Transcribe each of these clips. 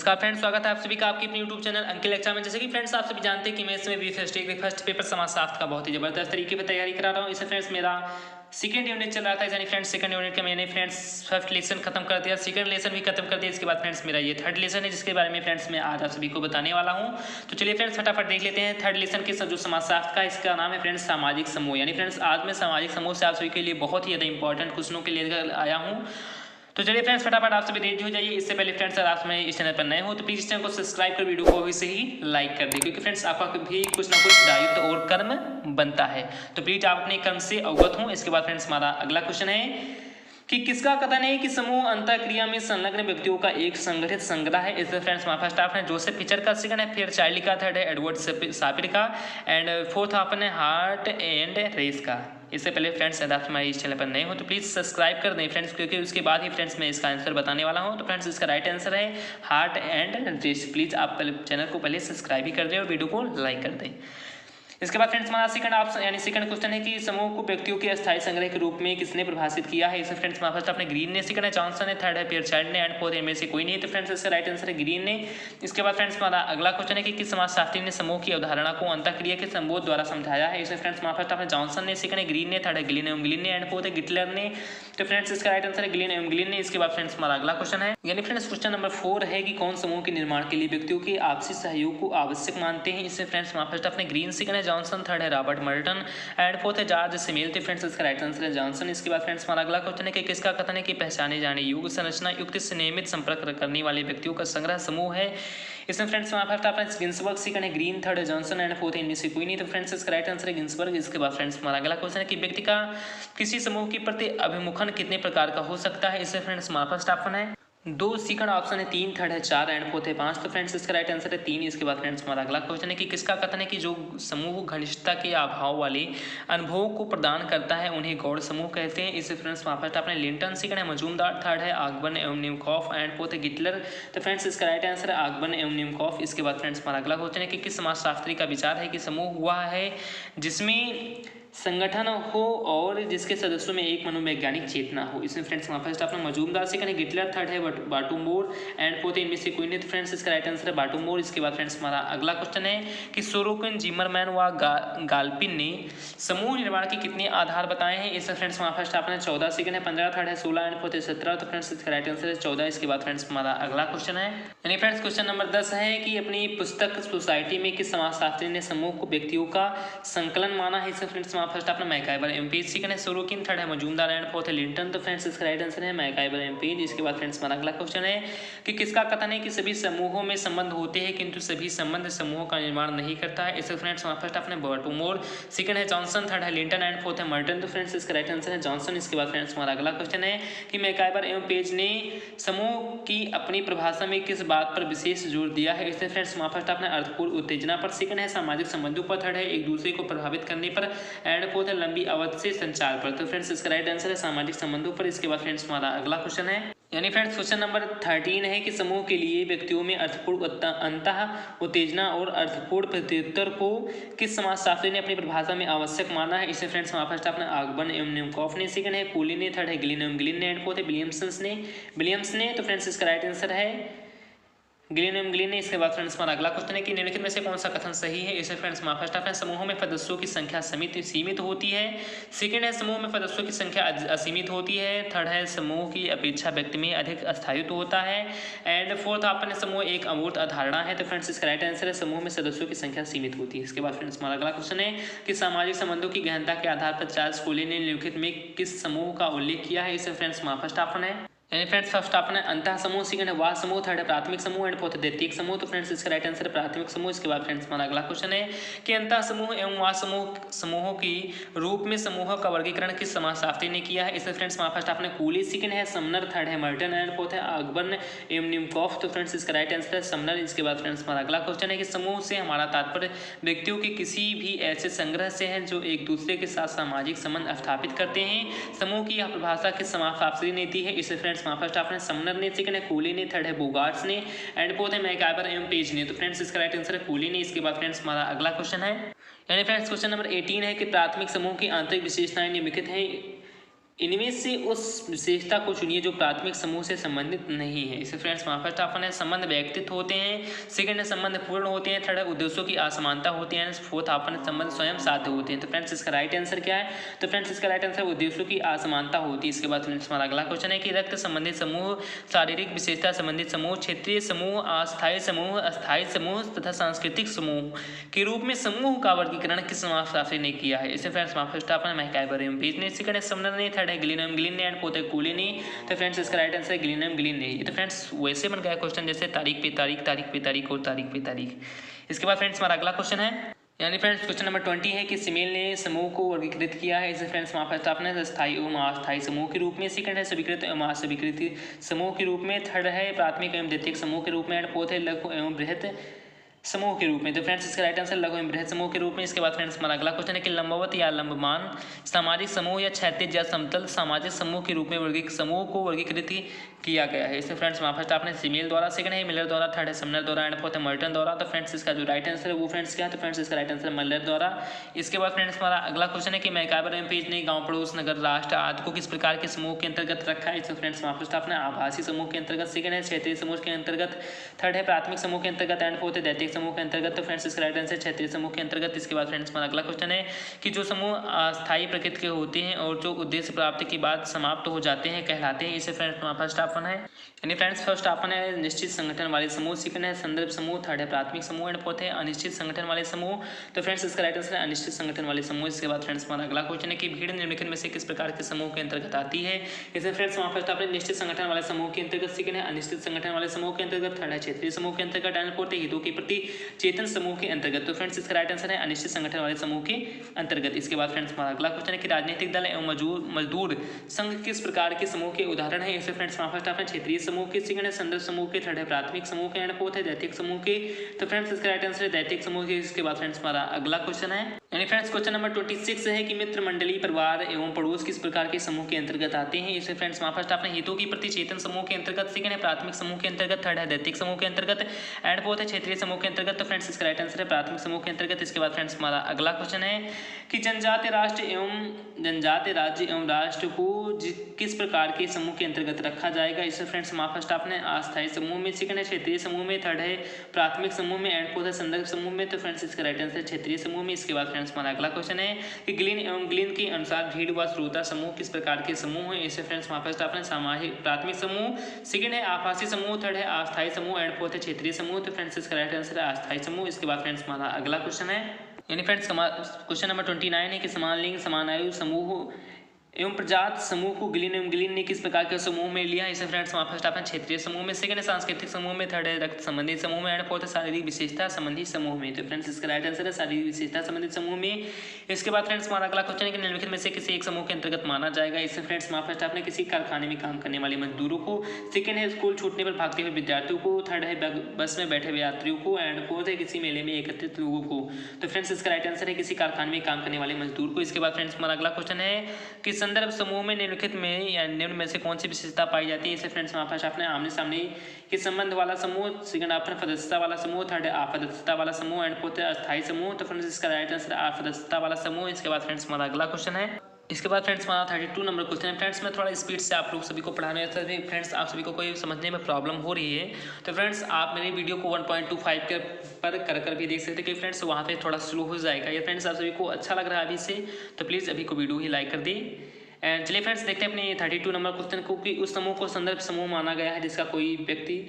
नमस्कार फ्रेंड्स, स्वागत है आप सभी का आपके अपने यूट्यूब चैनल अंकिल लेक्चर में। जैसे कि फ्रेंड्स आप सभी जानते हैं कि मैं इसमें फर्स्ट पेपर समाजशास्त्र का बहुत ही जबरदस्त तरीके पे तैयारी करा रहा हूँ। इससे फ्रेंड्स मेरा सेकंड यूनिट चल रहा था, यानी फ्रेंड्स सेकंड यूनिट का मैंने फ्रेंड्स फर्स्ट लेसन खत्म कर दिया, सेकंड लेसन भी खत्म कर दिया। इसके बाद फ्रेंड्स मेरा ये थर्ड लेसन है, जिसके बारे में फ्रेंड्स मैं आज आप सभी को बताने वाला हूँ। तो चलिए फ्रेंड्स फटाफट देख लेते हैं थर्ड लेसन के जो समाजशास्त्र का, इसका नाम है फ्रेंड्स सामाजिक समूह। यानी फ्रेंड्स आज मैं सामाजिक समूह से आप सभी के लिए बहुत ही ज़्यादा इंपॉर्टेंट क्वेश्चनों के लिए आया हूँ। तो चलिए फ्रेंड्स फटाफट आप सभी रेडी हो जाइए। इससे पहले फ्रेंड्स अगर आप इस चैनल पर नए हो तो प्लीज इस चैनल को सब्सक्राइब कर वीडियो को अभी से ही लाइक कर दें, क्योंकि फ्रेंड्स आपका भी कुछ ना कुछ दायित्व और कर्म बनता है। तो प्लीज आप अपने कर्म से अवगत हों। इसके बाद फ्रेंड्स हमारा अगला क्वेश्चन है कि किसका कथन है कि समूह अंतःक्रिया में संलग्न व्यक्तियों का एक संगठित संग्रह है। इसमें फ्रेंड्स हमारा फर्स्ट ऑप्शन है जोसेफ फिचर का, सेकंड है फिर चार्ली का, थर्ड है एडवर्ड सापिर का एंड फोर्थ ऑप्शन है हार्ट एंड रेस का। इससे पहले फ्रेंड्स यदि आप हमारे इस चैनल पर नए हो तो प्लीज़ सब्सक्राइब कर दें फ्रेंड्स, क्योंकि उसके बाद ही फ्रेंड्स मैं इसका आंसर बताने वाला हूं। तो फ्रेंड्स इसका राइट आंसर है हार्ट एंड रेस। प्लीज़ आप चैनल को पहले सब्सक्राइब भी कर दें और वीडियो को लाइक कर दें। इसके बाद फ्रेंड्स हमारा सेकंड ऑप्शन यानी सेकंड क्वेश्चन है कि समूह को व्यक्तियों के अस्थायी संग्रह के रूप में किसने परिभाषित किया है। इसे फ्रेंड्स हमारा फर्स्ट अपने ग्रीन ने, सेकंड है जॉनसन है, थर्ड है पियर चाइल्ड ने एंड फोर्थ इनमें से कोई नहीं। तो फ्रेंड्स इसका राइट आंसर है ग्रीन ने। इसके बाद फ्रेंड्स हमारा अगला क्वेश्चन है कि किस समाजशास्त्री ने समूह की अवधारणा को अंतःक्रिया के संबोध द्वारा समझाया है। इसे फ्रेंड्स हमारा फर्स्ट अपने जॉनसन ने, सेकंड है ग्रीन ने, थर्ड है गिलिन एवं गिलिन ने एंड फोर्थ है गिटलर ने। तो फ्रेंड्स इसका राइट आंसर है गिलिन एवं गिलिन ने। इसके बाद फ्रेंड्स हमारा अगला क्वेश्चन है यानी फ्रेंड्स क्वेश्चन नंबर 4 है कि कौन समूह के निर्माण के लिए व्यक्तियों के आपसी सहयोग को आवश्यक मानते हैं। इससे फ्रेंड्स हमारा फर्स्ट अपने ग्रीन, सेकंड है जॉनसन, थर्ड है रॉबर्ट मर्टन एंड फोर्थ है जॉर्ज सिमेल। तो फ्रेंड्स इसका राइट आंसर है जॉनसन। इसके बाद फ्रेंड्स हमारा अगला क्वेश्चन है कि किसका कथन है कि पहचाने जाने योग्य संरचना युक्त से नियमित संपर्क करने वाले व्यक्तियों का संग्रह समूह है। इसमें फ्रेंड्स हमारा फर्स्ट ऑप्शन गिन्सबर्ग, सेकंड है ग्रीन, थर्ड है जॉनसन एंड फोर्थ इनमें से कोई नहीं। तो फ्रेंड्स इसका राइट आंसर है गिन्सबर्ग। इसके बाद फ्रेंड्स हमारा अगला क्वेश्चन है कि व्यक्ति का किसी समूह के प्रति अभिमुखन कितने प्रकार का हो सकता है। इससे फ्रेंड्स हमारा फर्स्ट ऑप्शन है 2, सेकंड ऑप्शन है 3, थर्ड है 4 एंड फोर्थ है 5। तो फ्रेंड्स इसका राइट आंसर है 3। इसके बाद फ्रेंड्स हमारा अगला क्वेश्चन है कि किसका कथन है कि जो समूह घनिष्ठता के अभाव वाले अनुभवों को प्रदान करता है उन्हें गौड़ समूह कहते हैं। इससे फ्रेंड्स हमारा फर्स्ट ऑप्शन लिंटन, सेकंड है मजूमदार, थर्ड है आगबन एवं न्यूकॉफ एंड फोर्थ है गिटलर। तो फ्रेंड्स इसका राइट आंसर है आगबन एवं न्यूकॉफ। इसके बाद फ्रेंड्स हमारा अगला क्वेश्चन है कि किस समाजशास्त्री का विचार है कि समूह वह है जिसमें संगठन हो और जिसके सदस्यों में एक मनोवैज्ञानिक चेतना हो। इसमें फ्रेंड्स हमारा फर्स्ट ऑप्शन मजूमदार, सेकंड है गिटलर, थर्ड है बाटुमोर एंड फोर्थ इनमें से कोई नहीं। तो फ्रेंड्स इसका राइट आंसर है बाटुमोर। इसके बाद फ्रेंड्स हमारा अगला क्वेश्चन है कि सोरोकिन, जिमरमैन व गाल्पिन ने समूह निर्माण के कितने आधार बताए हैं। इसमें फ्रेंड्स हमारा फर्स्ट ऑप्शन है 14, सेकंड है 15, थर्ड है 16 एंड फोर्थ है 17। तो फ्रेंड्स इसका राइट आंसर है 14। इसके बाद फ्रेंड्स हमारा अगला क्वेश्चन है यानी फ्रेंड्स क्वेश्चन नंबर 10 है कि अपनी पुस्तक सोसाइटी में किस समाजशास्त्री ने समूह को व्यक्तियों का संकलन माना है। इसमें फ्रेंड्स हमारा फर्स्ट ऑप्शन मैकाइबर एमपेज, सेकंड है सोरोकिन, थर्ड है मजूमदार एंड फोर्थ है लिंटन। तो फ्रेंड्स इसका राइट आंसर है मैकाइबर एमपेज। इसके बाद फ्रेंड्स हमारा अगला क्वेश्चन है कि किसका कथन है कि सभी समूहों में संबंध होते हैं किंतु सभी संबंध समूहों का निर्माण नहीं करता है। इससे फ्रेंड्स हमारा फर्स्ट ऑप्शन है बाटुमोर, सेकंड है जॉनसन, थर्ड है लिंटन एंड फोर्थ है मर्टन। तो फ्रेंड्स इसका राइट आंसर है जॉनसन। इसके बाद फ्रेंड्स हमारा अगला क्वेश्चन है कि मैकाइबर एवं पेज ने समूह की अपनी परिभाषा में किस बात पर विशेष जोर दिया है। इससे फ्रेंड्स हमारा फर्स्ट ऑप्शन है अर्थपूर्ण उत्तेजना पर, सेकंड है सामाजिक संबंधों पर, थर्ड है एक दूसरे को प्रभावित करने पर एंड फोर्थ है लंबी अवधि से संचार पर। तो फ्रेंड्स इसका राइट आंसर है सामाजिक संबंधों पर। इसके बाद फ्रेंड्स हमारा अगला क्वेश्चन है यानी फ्रेंड्स क्वेश्चन नंबर 13 है कि समूह के लिए व्यक्तियों में अर्थपूर्ण अंतः उत्तेजना और अर्थपूर्ण प्रत्युत्तर को किस समाजशास्त्री ने अपनी परिभाषा में आवश्यक माना है। इससे फ्रेंड्स हमारा फर्स्ट ऑप्शन आगबन एवं न्यूकॉफ ने, सेकंड है कूली ने, थर्ड है गिलिन एवं गिलिन ने एंड फोर्थ है विलियम्स ने। तो फ्रेंड्स इसका राइट आंसर है गिलिन एवं गिलिन ने। इसके बाद फ्रेंड्स हमारा अगला क्वेश्चन है कि निम्नलिखित में से कौन सा कथन सही है। इसे फ्रेंड्स हमारा फर्स्ट ऑप्शन समूहों में सदस्यों की संख्या सीमित होती है, सेकंड है समूह में सदस्यों की संख्या असीमित होती है, थर्ड है समूह की अपेक्षा व्यक्ति में अधिक स्थायित्व होता है एंड फोर्थ ऑप्शन है समूह एक अमूर्त अवधारणा है। तो फ्रेंड्स इसका राइट आंसर है समूह में सदस्यों की संख्या सीमित होती है। इसके बाद फ्रेंड्स हमारा अगला क्वेश्चन है कि सामाजिक संबंधों की गहनता के आधार पर चार्ल्स कोली ने निम्नलिखित में किस समूह का उल्लेख किया है। इसे फ्रेंड्स हमारा फर्स्ट ऑप्शन है यानी फ्रेंड्स फर्स्ट ऑप्शन है अंतः समूह, सेकंड है वाह समूह, थर्ड है प्राथमिक समूह एंड फोर्थ है द्वितीयक समूह। तो फ्रेंड्स इसका राइट आंसर है प्राथमिक समूह। इसके बाद फ्रेंड्स हमारा अगला क्वेश्चन है कि अंतः समूह एवं वाह समूहों की रूप में समूह का वर्गीकरण किस समाजशास्त्री ने किया है। इसमें फ्रेंड्स हमारा फर्स्ट ऑप्शन है कूली, सेकंड है समनर, थर्ड है मर्टन एंड फोर्थ है आगबन एवं न्यूकॉफ। तो फ्रेंड्स इसका राइट आंसर है समनर। इसके बाद फ्रेंड्स हमारा अगला क्वेश्चन है कि समूह से हमारा तात्पर्य व्यक्तियों के किसी भी ऐसे संग्रह से है जो एक दूसरे के साथ सामाजिक संबंध स्थापित करते हैं। समूह की यह परिभाषा किस समाजशास्त्री ने दी है। इससे फ्रेंड्स हमारा फर्स्ट ऑप्शन है ने, सेकंड है कूली ने, थर्ड है बोगार्ट्स ने एंड फोर्थ है मैकाइबर एवं पेज ने। तो फ्रेंड्स इसका राइट आंसर है कूली ने। इसके बाद फ्रेंड्स हमारा अगला क्वेश्चन है यानी फ्रेंड्स क्वेश्चन नंबर 18 है कि प्राथमिक समूह की आंतरिक विशेषताएं निम्नलिखित हैं इनमें से उस विशेषता को चुनिए जो प्राथमिक समूह से संबंधित नहीं है। इसे फ्रेंड्स वहाँ फर्स्ट ऑप्शन है संबंध व्यक्तित्व होते हैं, सेकंड है संबंध पूर्ण होते हैं, थर्ड है उद्देश्यों की असमानता होती है, फोर्थ ऑप्शन है संबंध स्वयं साध्य होते हैं। तो फ्रेंड्स इसका राइट आंसर क्या है? तो फ्रेंड्स इसका राइट आंसर उद्देश्यों की असमानता होती है। इसके बाद फ्रेंड्स हमारा अगला क्वेश्चन है कि रक्त संबंधित समूह, शारीरिक विशेषता संबंधित समूह, क्षेत्रीय समूह, अस्थायी समूह, अस्थायी समूह तथा सांस्कृतिक समूह के रूप में समूह का वर्गीकरण किस समाजशास्त्री ने किया है? इसे फ्रेंड्स वहाँ फर्स्ट ऑप्शन मैकाइबर एवं बीज ने, सेकंड है समनर ने, थर्ड है गिलिनम गिलिन ने एंड फोर्थ है कूले ने। तो फ्रेंड्स इसका राइट आंसर है गिलिनम गिलिन ने। ये तो फ्रेंड्स वैसे बन गया क्वेश्चन जैसे तारीख पे तारीख, तारीख पे तारीख और तारीख पे तारीख। इसके बाद फ्रेंड्स हमारा अगला क्वेश्चन है यानी फ्रेंड्स क्वेश्चन नंबर 20 है कि सिमेल ने समूह को वर्गीकृत किया है। इसे फ्रेंड्स वहाँ फर्स्ट ऑप्शन है स्थायी एवं अस्थायी समूह के रूप में, सेकंड है स्वीकृत एवं अस्वीकृत समूह के रूप में, थर्ड है प्राथमिक एवं द्वितीयक समूह के रूप में एंड फोर्थ है लघु एवं बृहत समूह के रूप में। तो फ्रेंड्स इसका राइट आंसर लघु एवं बृहत समूह के रूप में। इसके बाद फ्रेंड्स हमारा अगला क्वेश्चन है कि लंबवत या लंबमान सामाजिक समूह या क्षैतिज या समतल सामाजिक समूह के रूप में समूह को वर्गीकृत किया गया है। इसे फ्रेंड्स वहाँ फर्स्ट आपने सिमेल द्वारा, सेकंड है मिलर द्वारा, थर्ड है समनर द्वारा एंड फोर्थ है मर्टन द्वारा। तो फ्रेंड्स इसका जो राइट आंसर है वो फ्रेंड्स क्या है? तो फ्रेंड्स इसका राइट आंसर मल्लर द्वारा। इसके बाद फ्रेंड्स हमारा अगला क्वेश्चन है कि मैकाइबर एवं पेज ने गाँव पड़ोस नगर राष्ट्र आदि को किस प्रकार के समूह के अंतर्गत रखा है? इसे फ्रेंड्स वहाँ फर्स्ट आपने आभासी समूह के अंतर्गत, सेकंड है क्षेत्रीय समूह के अंतर्गत, थर्ड है प्राथमिक समूह के अंतर्गत एंड फोर्थ है दैतिक समूह के अंतर्गत। तो फ्रेंड्स इसका राइट आंसर क्षेत्रीय समूह के अंतर्गत। इसके बाद फ्रेंड्स हमारा अगला क्वेश्चन है कि जो समूह अस्थायी प्रकृति के होते हैं और जो उद्देश्य प्राप्ति के बाद समाप्त हो जाते हैं कहलाते हैं। इसे फ्रेंड्स फर्स्ट ऑप्शन है यानी फ्रेंड्स फर्स्ट ऑप्शन है निश्चित संगठन वाले समूह, सेकंड है संदर्भ समूह, थर्ड है प्राथमिक समूह एंड फोर्थ है अनिश्चित संगठन वाले समूह। तो फ्रेंड्स इसका राइट आंसर है अनिश्चित संगठन वाले समूह। इसके बाद फ्रेंड्स हमारा अगला क्वेश्चन है कि भीड़ निम्नलिखित में से किस प्रकार के समूह के अंतर्गत आती है? इसे फ्रेंड्स वहाँ फर्स्ट ऑप्शन निश्चित संगठन वाले समूह के अंतर्गत, सेकंड है अनिश्चित संगठन वाले समूह के अंतर्गत, थर्ड है क्षेत्रीय समूह के अंतर्गत एंड फोर्थ है हितों के प्रति चेतन समूह के अंतर्गत। तो फ्रेंड्स इसका राइट आंसर है अनिश्चित संगठन वाले समूह के अंतर्गत। इसके बाद फ्रेंड्स हमारा अगला क्वेश्चन है कि राजनीतिक दल एवं मजदूर संघ किस प्रकार के समूह के उदाहरण है? इसे फ्रेंड्स वहाँ फर्स्ट ऑप्शन क्षेत्रीय समूह के, सेकंड है संदर्भ समूह के, थर्ड है प्राथमिक समूह के एंड फोर्थ है दैतिक समूह के। तो फ्रेंड्स इसका राइट आंसर है दैतिक समूह के। इसके बाद फ्रेंड्स हमारा अगला क्वेश्चन है यानी फ्रेंड्स क्वेश्चन नंबर 26 है कि मित्र मंडली परिवार एवं पड़ोस किस प्रकार के समूह के अंतर्गत आते हैं? इसे फ्रेंड्स वहाँ फर्स्ट आपने हितों की प्रति चेतन समूह के अंतर्गत, सेकंड है प्राथमिक समूह के अंतर्गत, थर्ड है दैतिक समूह के अंतर्गत एंड फोर्थ है क्षेत्रीय समूह के अंतर्गत। तो फ्रेंड्स इसका राइट आंसर है प्राथमिक समूह के अंतर्गत। इसके बाद फ्रेंड्स हमारा अगला क्वेश्चन है कि जनजातीय राष्ट्र एवं जनजातीय राज्य एवं राष्ट्र को किस प्रकार के समूह के अंतर्गत रखा जाएगा? इसे फ्रेंड्स वहाँ फर्स्ट आपने अस्थायी समूह में, सेकंड है क्षेत्रीय समूह में, थर्ड है प्राथमिक समूह में एंड फोर्थ है संदर्भ समूह में। तो फ्रेंड्स इसका राइट आंसर क्षेत्रीय समूह में। इसके बाद फ्रेंड्स हमारा अगला क्वेश्चन है कि ग्लिन एवं ग्लिन के अनुसार भीड़ व श्रोता समूह किस प्रकार के समूह है? इसे फ्रेंड्स वहाँ फर्स्ट आपने सामाजिक प्राथमिक समूह, सेकंड है आभासी समूह, थर्ड है अस्थायी समूह एंड फोर्थ है क्षेत्रीय समूह। तो फ्रेंड्स इसका राइट आंसर है अस्थायी समूह। इसके बाद फ्रेंड्स हमारा अगला क्वेश्चन है यानी फ्रेंड्स क्वेश्चन नंबर 29 है कि समान लिंग समान आयु समूह एवं प्रजात समूह को ग्लिन एवं ग्लिन ने किस प्रकार के समूह में लिया? इसे फ्रेंड्स वहाँ फर्स्ट ऑप्शन क्षेत्रीय समूह में, सेकंड है सांस्कृतिक समूह में, थर्ड है रक्त संबंधी समूह में एंड फोर्थ है शारीरिक विशेषता संबंधी समूह में। तो फ्रेंड्स इसका राइट आंसर है शारीरिक विशेषता संबंधित समूह में। इसके बाद फ्रेंड्स हमारा अगला क्वेश्चन है कि निम्नलिखित में से किसी एक समूह के अंतर्गत माना जाएगा? इससे फ्रेंड्स वहाँ फर्स्ट आपने किसी कारखाने में काम करने वाले मजदूरों को, सेकंड है स्कूल छूटने पर भागते हुए विद्यार्थियों को, थर्ड है बस में बैठे हुए यात्रियों को एंड फोर्थ है किसी मेले में एकत्रित लोगों को। तो फ्रेंड्स इसका राइट आंसर है किसी कारखाने में काम करने वाले मजदूर को। इसके बाद फ्रेंड्स हमारा अगला क्वेश्चन है कि संदर्भ समूह में निम्नलिखित में या निम्न में से कौन सी विशेषता पाई जाती है? इसे फ्रेंड्स वहाँ फर्स्ट आपने आमने सामने के संबंध वाला समूह, सेकंड आपने सदस्यता वाला समूह, थर्ड है असदस्यता वाला समूह एंड फोर्थ है अस्थायी समूह। तो फ्रेंड्स इसका राइट आंसर है असदस्यता वाला समूह। इसके बाद फ्रेंड्स हमारा अगला क्वेश्चन है इसके बाद फ्रेंड्स हमारा 32 नंबर क्वेश्चन है। फ्रेंड्स मैं थोड़ा स्पीड से आप लोग सभी को पढ़ाने सभी फ्रेंड्स आप सभी को कोई समझने में प्रॉब्लम हो रही है तो फ्रेंड्स आप मेरी वीडियो को 1.25 के पर कर भी देख सकते हैं कि फ्रेंड्स वहाँ पे थोड़ा स्लो हो जाएगा। ये फ्रेंड्स आप सभी को अच्छा लग रहा है अभी से तो प्लीज़ अभी को वीडियो ही लाइक कर दी। एंड चलिए फ्रेंड्स देखते हैं अपने 32 नंबर क्वेश्चन को कि उस समूह को संदर्भ समूह माना गया है जिसका कोई व्यक्ति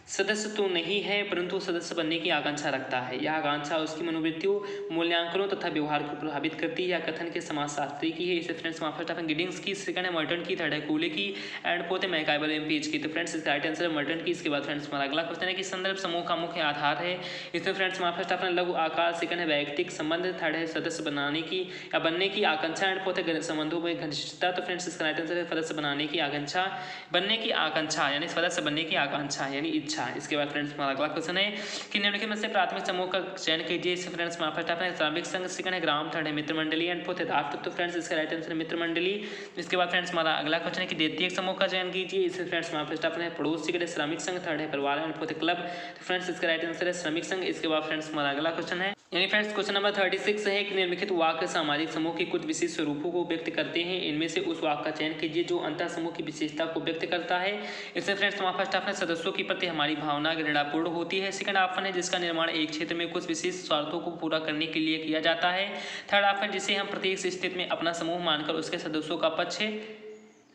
सदस्य तो नहीं है परंतु सदस्य बनने की आकांक्षा रखता है। यह आकांक्षा उसकी मनोवृत्तियों मूल्यांकनों तथा व्यवहार को प्रभावित करती है। यह कथन के समाजशास्त्री की है। इसे फ्रेंड्स वहाँ फर्स्ट ऑप्शन गिडिंग्स की, सेकंड है मर्टन की, थर्ड है कूले की एंड फोर्थ है मैकाइबर एवं पेज की। तो फ्रेंड्स इसका राइट आंसर है मर्टन की। इसके बाद फ्रेंड्स हमारा अगला क्वेश्चन है कि संदर्भ समूह का मुख्य आधार है। इसमें फ्रेंड्स वहाँ फर्स्ट ऑप्शन लघु आकार, सेकंड है वैयक्तिक संबंध, थर्ड है सदस्य बनाने की या बनने की आकांक्षा एंड फोर्थ है संबंधों में घनिष्ठता। तो फ्रेंड्स इसका राइट आंसर है सदस्य बनाने की आकांक्षा, बनने की आकांक्षा यानी सदस्य बनने की आकांक्षा यानी इच्छा। इसके बाद फ्रेंड्स हमारा अगला क्वेश्चन है कि निम्नलिखित में से प्राथमिक समूह का चयन कीजिए। इससे फ्रेंड्स वहाँ फर्स्ट ऑप्शन है श्रमिक संघ, सेकंड है ग्राम, थर्ड है मित्र मंडली एंड फोर्थ है राष्ट्र। तो फ्रेंड्स इसका राइट आंसर है मित्र मंडली। इसके बाद फ्रेंड्स हमारा अगला क्वेश्चन है कि द्वितीयक समूह का चयन कीजिए। इससे फ्रेंड्स वहाँ फर्स्ट ऑप्शन है पड़ोस, सेकंड है श्रमिक संघ, थर्ड है परिवार एंड फोर्थ है क्लब। तो फ्रेंड्स इसका राइट आंसर है श्रमिक संघ। इसके बाद फ्रेंड्स हमारा अगला क्वेश्चन है यानी फ्रेंड्स क्वेश्चन नंबर 36 है कि निम्नलिखित वाक्य सामाजिक समूह के कुछ विशेष स्वरूपों को व्यक्त करते हैं, इनमें से उस वाक्य का चयन कीजिए जो अंतर समूह की विशेषता को व्यक्त करता है। इसमें फ्रेंड्स हमारा फर्स्ट ऑप्शन सदस्यों के प्रति हमारी भावना घृणापूर्ण होती है। सेकंड ऑप्शन है जिसका निर्माण एक क्षेत्र में कुछ विशेष स्वार्थों को पूरा करने के लिए किया जाता है। थर्ड ऑप्शन जिसे हम प्रत्येक स्थिति में अपना समूह मानकर उसके सदस्यों का पक्ष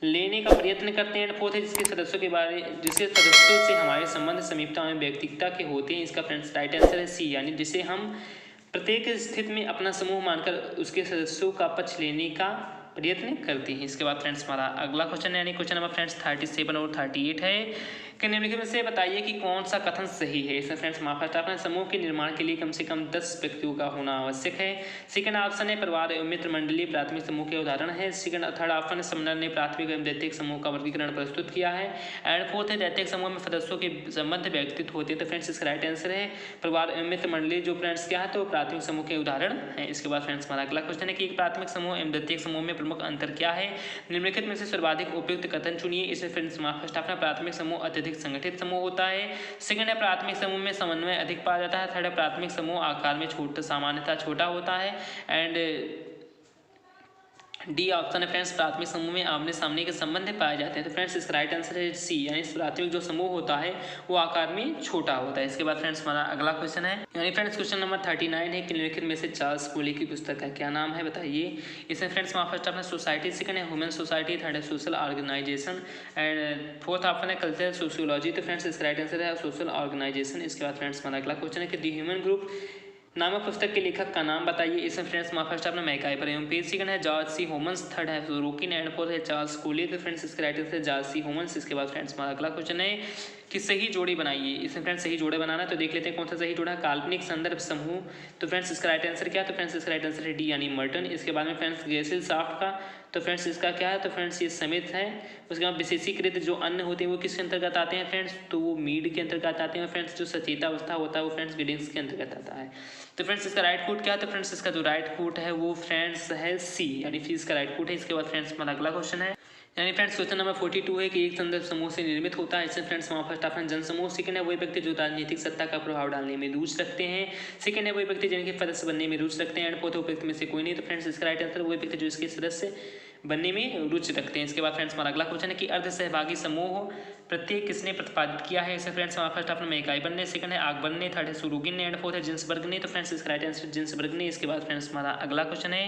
लेने का प्रयत्न करते हैं। फोर्थ है जिसके सदस्यों से हमारे संबंध समीपता में व्यक्तिगता के होते हैं। इसका फ्रेंड्स राइट आंसर है सी, यानी जिसे हम प्रत्येक स्थिति में अपना समूह मानकर उसके सदस्यों का पक्ष लेने का प्रयत्न करते हैं। इसके बाद फ्रेंड्स हमारा अगला क्वेश्चन है, यानी क्वेश्चन नंबर फ्रेंड्स 37 और 38 है कि निम्नलिखित में से बताइए कि कौन सा कथन सही है। इसमें फ्रेंड्स हमारा फर्स्ट ऑप्शन समूह के निर्माण के लिए कम से कम 10 व्यक्तियों का होना आवश्यक है। सेकंड ऑप्शन है परिवार एवं मित्र मंडलीय प्राथमिक समूह के उदाहरण है। थर्ड ऑप्शन समन्वय ने प्राथमिक एवं दैत्यिक समूह का वर्गीकरण प्रस्तुत किया है। एंड फोर्थ है दैत्यिक समूह में सदस्यों के संबंध व्यक्तित्व होते हैं। तो फ्रेंड्स इसका राइट आंसर है परिवार एवं मित्र मंडलीय जो फ्रेंड्स क्या है तो प्राथमिक समूह के उदाहरण है। इसके बाद फ्रेंड्स हमारा अगला क्वेश्चन है कि एक प्राथमिक समूह एवं दैत्यिक समूह में प्रमुख अंतर क्या है। निम्नलिखित में से सर्वाधिक उपयुक्त कथन चुनिए। इसमें फ्रेंड्स हमारा फर्स्ट ऑप्शन प्राथमिक समूह अत्यधिक संगठित समूह होता है। सेकंड है प्राथमिक समूह में समन्वय अधिक पाया जाता है। थर्ड है प्राथमिक समूह आकार में सामान्यतः छोटा होता है। एंड डी ऑप्शन है फ्रेंड्स प्राथमिक समूह में आमने सामने के संबंध पाए जाते हैं। तो फ्रेंड्स इसका राइट आंसर है सी, यानी प्राथमिक जो समूह होता है वो आकार में छोटा होता है। इसके बाद फ्रेंड्स हमारा अगला क्वेश्चन है, यानी फ्रेंड्स क्वेश्चन नंबर 39 है कि निम्नलिखित में से चार्ल्स कोली की पुस्तक का क्या नाम है बताइए। इसमें फ्रेंड्स हमारा फर्स्ट ऑप्शन सोसाइटी, सेकंड है ह्यूमन सोसाइटी, थर्ड है social organisation and fourth option है कल्चरल सोशियोलॉजी। तो फ्रेंड्स इसका राइट आंसर है सोशल ऑर्गेनाइजेशन। इसके बाद फ्रेंड्स हमारा अगला क्वेश्चन है कि दी ह्यूमन ग्रुप नामक पुस्तक के लेखक का नाम बताइए। इसमें फ्रेंड्स हमारा फर्स्ट ऑप्शन मैकाइबर एवं पेज, सेकंड है जॉर्ज सी होमन्स, थर्ड है रोकिन एंड फोर्थ है चार्ल्स कोली। तो फ्रेंड्स इसके राइट आंसर है जॉर्ज सी होमन्स। इसके बाद फ्रेंड्स हमारा अगला क्वेश्चन है कि सही जोड़ी बनाइए। इसमें फ्रेंड्स सही जोड़े बनाना है तो देख लेते हैं कौन सा सही जोड़ा है। काल्पनिक संदर्भ समूह, तो फ्रेंड्स इसका राइट आंसर क्या है तो फ्रेंड्स इसका राइट आंसर है डी, यानी मर्टन। इसके बाद में फ्रेंड्स गैसिल साफ्ट का, तो फ्रेंड्स इसका क्या है तो फ्रेंड्स ये समित है। उसके बाद विशेषीकृत जो अन्न होते हैं वो किसके अंतर्गत आते हैं फ्रेंड्स, तो वो मीड के अंतर्गत आते हैं। फ्रेंड्स जो सचेता अवस्था होता है वो फ्रेंड्स गिडिंग्स के अंतर्गत आता है। तो फ्रेंड्स इसका राइट फूट क्या है तो फ्रेंड्स इसका जो राइट फूट है वो फ्रेंड्स है सी, यानी फी इसका राइट फूट है। इसके बाद फ्रेंड्स हमारा अगला क्वेश्चन है, यानी फ्रेंड्स क्वेश्चन नंबर 42 है कि एक संदर्भ समूह से निर्मित होता है। इससे फ्रेंड्स हमारा फर्स्ट ऑप्शन जन समूह, सेकंड है वही व्यक्ति जो राजनीतिक सत्ता का प्रभाव डालने में रुचि रखते हैं, सेकंड है वही व्यक्ति जिनके सदस्य बनने में रुचि रखते हैं, एंड फोर्थ व्यक्ति में से कोई नहीं। तो फ्रेंड्स इसका राइट आंसर वही व्यक्ति जो इसके सदस्य बनने में रुचि रखते हैं। इसके बाद फ्रेंड्स हमारा अगला क्वेश्चन है कि अर्ध सहभागी समूह प्रत्येक किसने प्रतिपादित किया है। इससे फ्रेंड्स हमारा फर्स्ट ऑप्शन मैकाइबर ने, सेकंड है आकबर ने, थर्ड है सुरुगिन ने, एंड फोर्थ है जिन्सबर्ग ने। तो फ्रेंड्स इसका राइट आंसर जिन्सबर्ग ने। इसके बाद फ्रेंड्स हमारा अगला क्वेश्चन है,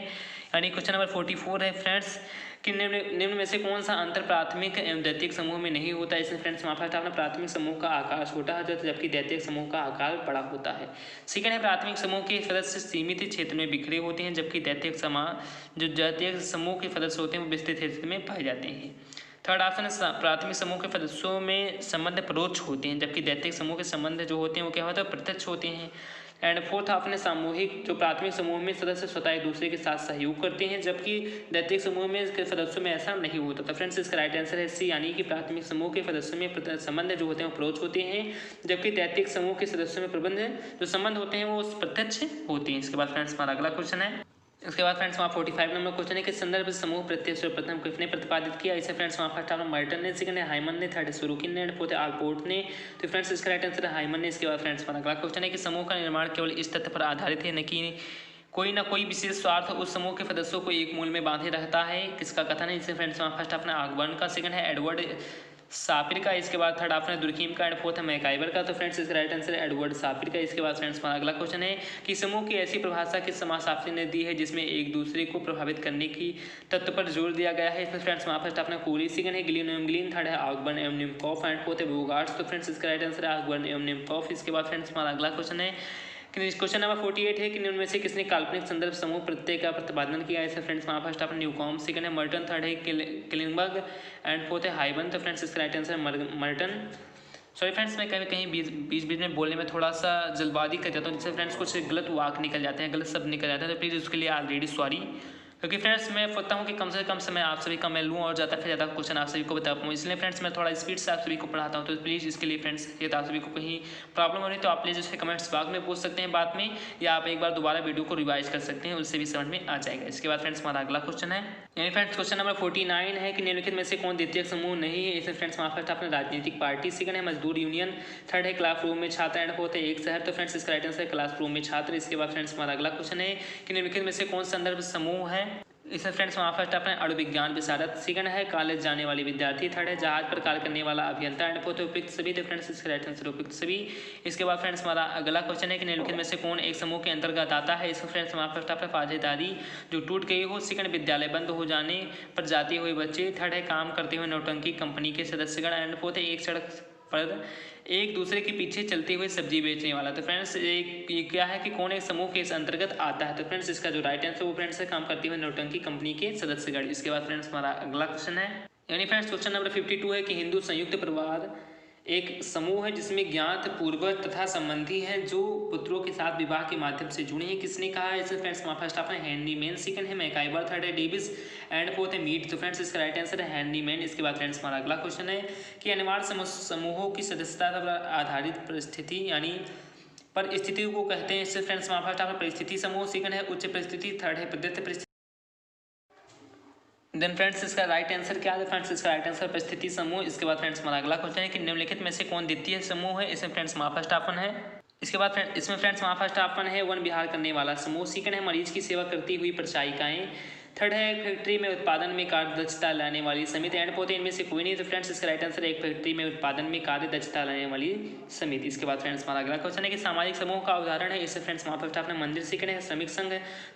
यानी क्वेश्चन नंबर 44 है फ्रेंड्स कि निम्न में से कौन सा अंतर प्राथमिक एवं दैत्यिक समूह में नहीं होता है। इसमें फ्रेंड्स हमारा फर्स्ट ऑप्शन प्राथमिक समूह का आकार छोटा होता है जबकि दैत्यिक समूह का आकार बड़ा होता है। सेकंड है प्राथमिक समूह के सदस्य सीमित क्षेत्र में बिखरे होते हैं जबकि दैत्यिक समूह के सदस्य होते हैं वो विस्तृत क्षेत्र में पाए जाते हैं। थर्ड ऑप्शन है प्राथमिक समूह के सदस्यों में संबंध परोक्ष होते हैं जबकि दैत्यिक समूह के संबंध जो होते हैं वो क्या होता है प्रत्यक्ष होते हैं। एंड फोर्थ ऑप्शन है सामूहिक, जो प्राथमिक समूह में सदस्य स्वतः एक दूसरे के साथ सहयोग करते हैं जबकि दैत्यिक समूह में के सदस्यों में ऐसा नहीं होता। तो फ्रेंड्स इसका राइट आंसर है सी, यानी कि प्राथमिक समूह के सदस्यों में संबंध जो होते हैं वो परोक्ष होते हैं जबकि दैत्यिक समूह के सदस्यों में जो संबंध होते हैं वो प्रत्यक्ष होते हैं। इसके बाद फ्रेंड्स हमारा अगला क्वेश्चन है, इसके बाद फ्रेंड्स हमारा 45 नंबर क्वेश्चन है कि संदर्भ समूह प्रत्यय सर्वप्रथम किसने प्रतिपादित किया। इसे फ्रेंड्स हमारा फर्स्ट ऑप्शन मर्टन ने, सेकंड है हाइमन ने, थर्ड है सुरुकिन ने, एंड फोर्थ है आलपोर्ट ने। तो फ्रेंड्स इसका राइट आंसर है हाइमन ने। इसके बाद फ्रेंड्स हमारा अगला क्वेश्चन है कि समूह का निर्माण केवल इस तथ्य पर आधारित है न कि कोई ना कोई विशेष स्वार्थ उस समूह के सदस्यों को एक मूल में बांधे रहता है। किसका कथन है। इसे फ्रेंड्स हमारा फर्स्ट ऑप्शन आकबर्न का, सेकंड है एडवर्ड सापिर का, इसके बाद थर्ड ऑप्शन है दुर्कीम का, एंड फोर्थ है मैकाइबर का। तो फ्रेंड्स इसका राइट आंसर है एडवर्ड सापिर का। इसके बाद फ्रेंड्स हमारा अगला क्वेश्चन है कि समूह की ऐसी परिभाषा किस समाजशास्त्री ने दी है जिसमें एक दूसरे को प्रभावित करने की तत्व पर जोर दिया गया है। इसमें फ्रेंड्स हमारा फर्स्ट ऑप्शन है कोली, सेकंड है गिलिन एवं गिलिन, थर्ड है आकबर्न एवं निमकॉफ, एंड फोर्थ है बोगार्ट्स। तो फ्रेंड्स इसका राइट आंसर है आकबर्न एवं निमकॉफ। इसके बाद फ्रेंड्स हमारा अगला क्वेश्चन है कि क्वेश्चन नंबर 48 है कि निम्न में से किसने काल्पनिक संदर्भ समूह प्रत्यय का प्रतिपादन किया है। इसे फ्रेंड्स हमारा फर्स्ट ऑप्शन न्यूकॉम, सेकंड है मर्टन, थर्ड है किलिंगबर्ग, एंड फोर्थ है हाइबन। तो फ्रेंड्स इसका राइट आंसर है मर्टन। सॉरी फ्रेंड्स मैं कहीं बीच में बोलने में थोड़ा सा जल्दबाजी कर जाता हूँ जिससे फ्रेंड्स कुछ गलत वाक निकल जाते हैं, गलत शब्द निकल जाते हैं, तो प्लीज़ उसके लिए ऑलरेडी सॉरी। क्योंकि फ्रेंड्स मैं सोचता हूँ कि कम से कम समय आप सभी का मैं लूँ और ज़्यादा से ज़्यादा क्वेश्चन आप सभी को बता पाऊँ, इसलिए फ्रेंड्स मैं थोड़ा स्पीड से आप सभी को पढ़ाता हूँ। तो प्लीज़ इसके लिए फ्रेंड्स यदि आप सभी को कहीं प्रॉब्लम हो रही है तो आप प्लीज़ उसे कमेंट्स बॉक्स में पूछ सकते हैं बाद में, या आप एक बार दोबारा वीडियो को रिवाइज कर सकते हैं, उससे भी समझ में आ जाएगा। इसके बाद फ्रेंड्स हमारा अगला क्वेश्चन है, यानी फ्रेंड्स क्वेश्चन नंबर 49 है कि निम्नलिखित में से कौन द्वितीयक समूह नहीं है। इसमें फ्रेंड्स हमारा फर्स्ट अपने राजनीतिक पार्टी, सेकंड है मजदूर यूनियन, थर्ड है क्लासरूम में छात्र, एंड फोर्थ है एक शहर। तो फ्रेंड्स इसका राइट आंसर है क्लासरूम में छात्र। इसके बाद फ्रेंड्स हमारा अगला क्वेश्चन है कि निम्नलिखित में से कौन संदर्भ समूह है। इसमें फ्रेंड्स हमारा फर्स्ट अपने अणु विज्ञान विशारद, सेकंड है कॉलेज जाने वाले विद्यार्थी, थर्ड है जहाज पर कार्य करने वाला अभियंता, एंड फोर्थ उपयुक्त सभी। तो फ्रेंड्स इसका राइट आंसर उपयुक्त सभी। इसके बाद फ्रेंड्स हमारा अगला क्वेश्चन है कि निम्नलिखित में से कौन एक समूह के अंतर्गत आता है। इसमें फ्रेंड्स हमारा फर्स्ट अपना फायदेदारी जो टूट गई हो, सेकंड विद्यालय बंद हो जाने पर जाते हुए बच्चे, थर्ड है काम करते हुए नौटंकी कंपनी के सदस्यगण, एंड फोर्थ है एक सड़क पर एक दूसरे के पीछे चलते हुए सब्जी बेचने वाला। तो फ्रेंड्स ये क्या है कि कौन एक समूह के इस अंतर्गत आता है। तो फ्रेंड्स इसका जो राइट आंसर वो फ्रेंड्स है काम करते हुए नौटंकी कंपनी के सदस्यगण। इसके बाद फ्रेंड्स हमारा अगला क्वेश्चन है, यानी फ्रेंड्स क्वेश्चन नंबर 52 है कि हिंदू संयुक्त परिवार एक समूह है जिसमें ज्ञात पूर्वज तथा संबंधी हैं जो पुत्रों के साथ विवाह के माध्यम से जुड़े हैं। किसने कहा है इसे। फ्रेंड्स फर्स्ट आपने हैंडीमैन, सेकंड है मैकाइवर, थर्ड है डेविस, एंड फोर्थ है मीट। तो फ्रेंड्स इसका राइट आंसर है हैंडीमैन। इसके बाद फ्रेंड्स हमारा अगला क्वेश्चन है कि अनिवार्य समूहों की सदस्यता पर आधारित परिस्थिति यानी परिस्थिति को कहते हैं। इससे फ्रेंड्स फर्स्ट आपका परिस्थिति समूह, सेकंड है उच्च परिस्थिति, थर्ड है प्रदत्त परिस्थिति। देन फ्रेंड्स इसका राइट आंसर क्या है। फ्रेंड्स इसका राइट आंसर परिस्थिति समूह। इसके बाद फ्रेंड्स हमारा अगला क्वेश्चन है कि निम्नलिखित में से कौन द्वितीय समूह है। इसमें फ्रेंड्स हमारा फर्स्ट ऑप्शन है। इसके बाद फ्रेंड्स इसमें फ्रेंड्स हमारा फर्स्ट ऑप्शन है वन विहार करने वाला समूह, सेकंड है मरीज की सेवा करती हुई परिचायिकाएं, थर्ड है फैक्ट्री में उत्पादन में कार्य दक्षता लाने वाली समिति, एंड फोर्थ इनमें से कोई नहीं। तो फ्रेंड्स इसका राइट आंसर है एक फैक्ट्री में उत्पादन में कार्य दक्षता लाने वाली समिति। इसके बाद फ्रेंड्स हमारा अगला क्वेश्चन है कि सामाजिक समूह का उदाहरण है। इससे फ्रेंड्स हमारा फर्स्ट आपने मंदिर, सेकंड है श्रमिक संघ,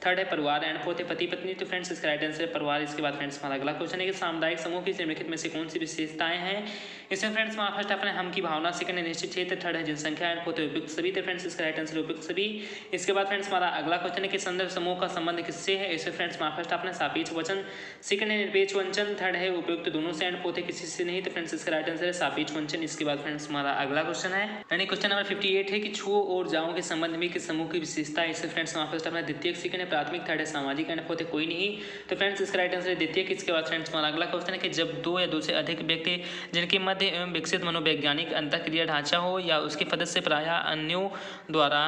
थर्ड है परिवार, एंड फोर्थ है पति पत्नी। तो फ्रेंड्स इसका राइट आंसर है परिवार। इसके बाद फ्रेंड्स हमारा अगला क्वेश्चन है कि सामुदायिक समूह की निम्नलिखित में से कौन सी विशेषताएं हैं। इसमें फ्रेंड्स हमारा फर्स्ट अपने हम की भावना, सेकंड है निश्चित क्षेत्र, थर्ड है जनसंख्या, एंड फोर्थ है उपयुक्त सभी। तो फ्रेंड्स इसका राइट आंसर उपयुक्त सभी। इसके बाद फ्रेंड्स हमारा अगला क्वेश्चन है कि संदर्भ समूह का संबंध किससे है। इसमें फ्रेंड्स हमारा फर्स्ट अपने सापेक्ष वचन, सेकंड है निरपेक्ष वचन, थर्ड है उपयुक्त दोनों से, एंड फोर्थ है किसी से नहीं। तो फ्रेंड्स इसका राइट आंसर है सापेक्ष वचन। इसके बाद फ्रेंड्स हमारा अगला क्वेश्चन है, यानी क्वेश्चन नंबर 58 है कि छुओं और जाओं के संबंध में किस समूह की विशेषता है। इससे फ्रेंड्स हमारा फर्स्ट अपना द्वितीयक, सेकंड है प्राथमिक, थर्ड है सामाजिक, एंड फोर्थ है कोई नहीं। तो फ्रेंड्स इसका राइट आंसर है द्वितीयक। इसके बाद फ्रेंड्स हमारा अगला क्वेश्चन है कि जब दो या दो से अधिक व्यक्ति जिनके मध्य एवं विकसित मनोवैज्ञानिक अंतःक्रिया ढांचा हो या उसके सदस्य प्रायः अन्यों द्वारा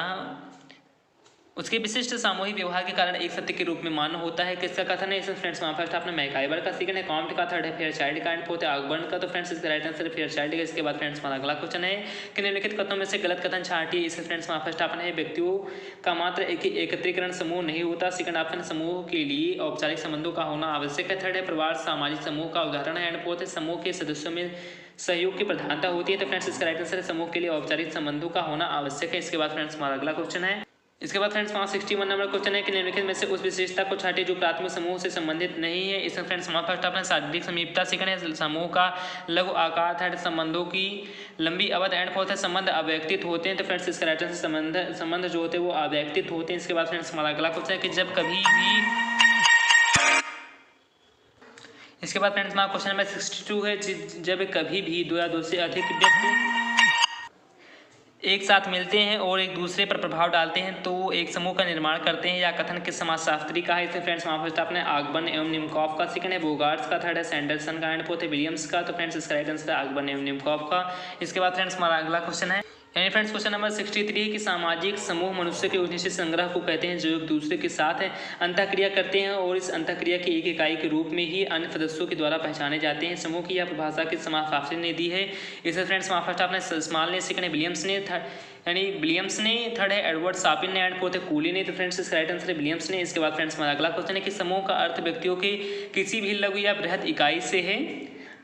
उसके विशिष्ट सामूहिक व्यवहार के कारण एक सत्य के रूप में मान्य होता है। किसका कथन है। इसमें फ्रेंड्स फर्स्ट आपने मैकाइवर का, सेकंड है कॉम्ट का, थर्ड है फेयरचाइल्ड का, एंड फोर्थ है ऑगबर्न का। तो फ्रेंड्स इसका राइट आंसर है फेयरचाइल्ड का। इसके बाद फ्रेंड्स हमारा अगला क्वेश्चन है कि निम्नलिखित कथनों में से गलत कथन छांटिए। इसमें फ्रेंड्स फर्स्ट आपने है व्यक्तियों का मात्र एक एकत्रीकरण समूह नहीं होता, सेकंड ऑप्शन समूह के लिए औपचारिक संबंधों का होना आवश्यक है, थर्ड है परिवार सामाजिक समूह का उदाहरण है, एंड फोर्थ है समूह के सदस्यों में सहयोग की प्रधानता होती है। तो फ्रेंड्स इसका राइट आंसर है समूह के लिए औपचारिक संबंधों का होना आवश्यक है। इसके बाद फ्रेंड्स हमारा अगला क्वेश्चन है, इसके बाद फ्रेंड्स 61 नंबर क्वेश्चन है कि निम्नलिखित में से उस विशेषता को छांटे जो प्राथमिक समूह से संबंधित नहीं है। इसमें फ्रेंड्स हमारा फर्स्ट आपने शारीरिक समीपता, सेकंड है समूह का लघु आकार, थर्ड संबंधों की लंबी अवध, एंड फोर्थ है संबंध अव्यक्तित होते हैं। तो फ्रेंड्स इसका राइट आंसर संबंध जो होते हैं वो अव्यक्तित होते हैं। इसके बाद फ्रेंड्स हमारा अगला क्वेश्चन है कि जब कभी भी, इसके बाद फ्रेंड्स हमारा क्वेश्चन नंबर 62 है जब कभी भी दो या दो से अधिक व्यक्ति एक साथ मिलते हैं और एक दूसरे पर प्रभाव डालते हैं तो वो एक समूह का निर्माण करते हैं। या कथन किस समाजशास्त्री का है। इसमें फ्रेंड्स हमारा फर्स्ट आपने ऑगबर्न एवं निमकॉफ का, सेकंड है बोगार्ट्स का, थर्ड है सैंडरसन का, एंड फोर्थ है विलियम्स का। तो फ्रेंड्स इसका राइट आंसर है ऑगबर्न एवं निमकॉफ का। इसके बाद फ्रेंड्स हमारा अगला क्वेश्चन है, यानी फ्रेंड्स क्वेश्चन नंबर 63 है कि सामाजिक समूह मनुष्य के उस निश्चित संग्रह को कहते हैं जो एक दूसरे के साथ अंतःक्रिया करते हैं और इस अंतःक्रिया की एक इकाई के रूप में ही अन्य सदस्यों के द्वारा पहचाने जाते हैं। समूह की यह परिभाषा किस समाजशास्त्री ने दी है। इसे फ्रेंड्स फर्स्ट आपने स्मॉल ने, सेकंड है विलियम्स ने, यानी विलियम्स ने, थर्ड है एडवर्ड सापिन ने, एंड फोर्थ है कूली ने। तो फ्रेंड्स इसका राइट आंसर है विलियम्स ने। इसके बाद फ्रेंड्स हमारा अगला क्वेश्चन है कि समूह का अर्थ व्यक्तियों के किसी भी लघु या बृहद इकाई से है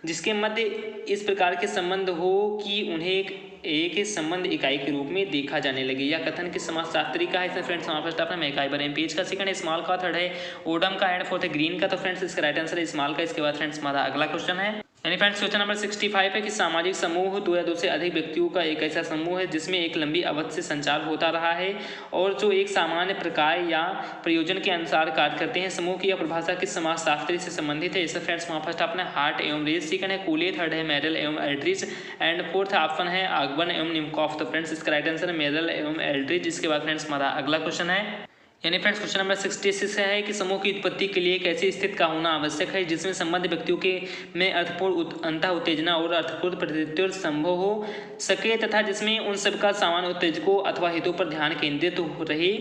जिसके मध्य इस प्रकार के संबंध हो कि उन्हें एक संबंध इकाई के रूप में देखा जाने लगे। या कथन किस समाजशास्त्री का है। इसमें फ्रेंड्स हमारा फर्स्ट आपने मैकाइवर एमपीएच का, सेकंड है स्मॉल का, थर्ड है ओडम का, एंड फोर्थ है ग्रीन का। तो फ्रेंड्स इसका राइट आंसर है स्मॉल का। इसके बाद फ्रेंड्स हमारा अगला क्वेश्चन है, यानी फ्रेंड्स क्वेश्चन नंबर 65 है कि सामाजिक समूह दो या दो से अधिक व्यक्तियों का एक ऐसा समूह है जिसमें एक लंबी अवधि से संचार होता रहा है और जो एक सामान्य प्रकार या प्रयोजन के अनुसार कार्य करते हैं। समूह की यह परिभाषा किस समाजशास्त्री से संबंधित है। इसमें फ्रेंड्स वहाँ फर्स्ट आपने हार्ट एवं रेस, सेकंड है कूले, थर्ड है मेरल एवं एल्ड्रिच, एंड फोर्थ ऑप्शन है ऑगबर्न एवं निमकॉफ। तो फ्रेंड्स इसका राइट आंसर है मेरल एवं एल्ड्रिच। इसके बाद फ्रेंड्स हमारा अगला क्वेश्चन है, यानी फ्रेंड्स क्वेश्चन नंबर 66 है कि समूह की उत्पत्ति के लिए एक ऐसी स्थिति का होना आवश्यक है जिसमें संबंध व्यक्तियों के में अर्थपूर्ण अंतः उत्तेजना और अर्थपूर्ण प्रत्युत्तर संभव हो सके तथा जिसमें उन सबका सामान्य उत्तेजकों अथवा हेतु पर ध्यान केंद्रित हो रहे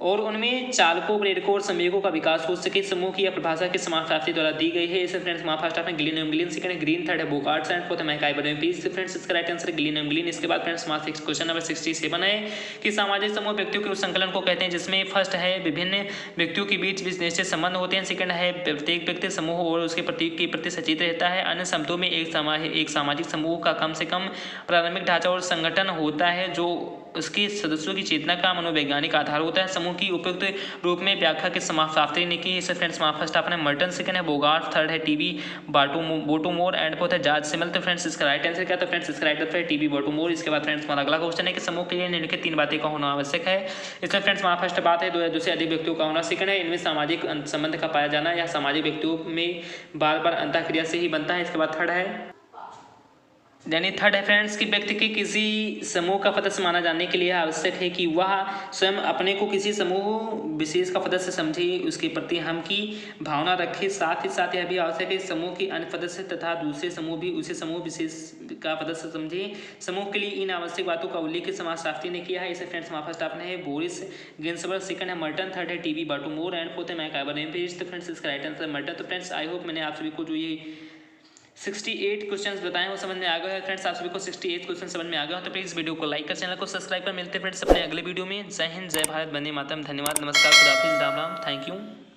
और उनमें चालकों प्रेरकों और संवेगों का विकास हो सके। समूह की यह परिभाषा के समाज शास्त्री द्वारा दी गई है। इसे फ्रेंड्स समाज फर्स्ट आपने गिलिन सेकंड ग्रीन, थर्ड है बोगार्ट्स एंड फोर्थ है मैकाइबर। फ्रेंड्स इसका राइट आंसर गिलिन। इसके बाद फ्रेंड्स समाज क्वेश्चन नंबर 67 है कि सामाजिक समूह व्यक्तियों के उस संकलन को कहते हैं जिसमें फर्स्ट है विभिन्न व्यक्तियों के बीच निश्चित संबंध होते हैं। सेकंड है प्रत्येक व्यक्ति समूह और उसके के प्रति सचेत रहता है। अन्य शब्दों में एक सामाजिक समूह का कम से कम प्रारंभिक ढांचा और संगठन होता है जो उसके सदस्यों की चेतना का मनोवैज्ञानिक आधार होता है। समूह की उपयुक्त रूप में व्याख्या के समाजशास्त्री ने की। इसे फ्रेंड्स फर्स्ट आपने मर्टन, सेकंड है बोगार्ट, थर्ड है टीबी बोटोमोर एंड फोर्थ है जॉर्ज सिमल। तो फ्रेंड्स इसका राइट आंसर क्या? तो फ्रेंड्स इसका राइट आंसर है टीबी बोटोमोर। इसके बाद फ्रेंड्स हमारा अगला क्वेश्चन है कि समूह के लिए निम्नलिखित 3 बातें का होना आवश्यक है। इसमें फ्रेंड्स फर्स्ट बात है 2 से अधिक व्यक्तियों का होना। सेकंड है इनमें सामाजिक संबंध का पाया जाना या सामाजिक व्यक्तियों में बार बार अंतःक्रिया से ही बनता है। इसके बाद थर्ड है फ्रेंड्स कि व्यक्ति के किसी समूह का सदस्य माना जाने के लिए आवश्यक है कि वह स्वयं अपने को किसी समूह विशेष का सदस्य समझे, उसके प्रति हम की भावना रखे। साथ ही यह भी आवश्यक है समूह के अन्य सदस्य तथा दूसरे समूह भी उसे समूह विशेष का सदस्य समझे। समूह के लिए इन आवश्यक बातों का उल्लेख समाजशास्त्री ने किया है। इसे फ्रेंड्स फर्स्ट आपने है बोरिस गिन्सबर्ग, सेकंड है मर्टन, थर्ड है टीबी बोटोमोर एंड फोर्थ है मैकाइबर। तो फ्रेंड्स इसका राइट आंसर मर्टन। तो फ्रेंड्स आई होप मैंने आप सभी को जो ये 68 क्वेश्चंस बताए वो समझ में आ गए हैं। फ्रेंड्स आप सभी को 68 क्वेश्चन समझ में आ गए हो तो प्लीज़ वीडियो को लाइक कर चैनल को सब्सक्राइब कर। मिलते हैं फ्रेंड्स अपने अगले वीडियो में। जय हिंद, जय भारत, वंदे मातरम। धन्यवाद, नमस्कार, खुदा हाफिज़, राम राम, थैंक यू।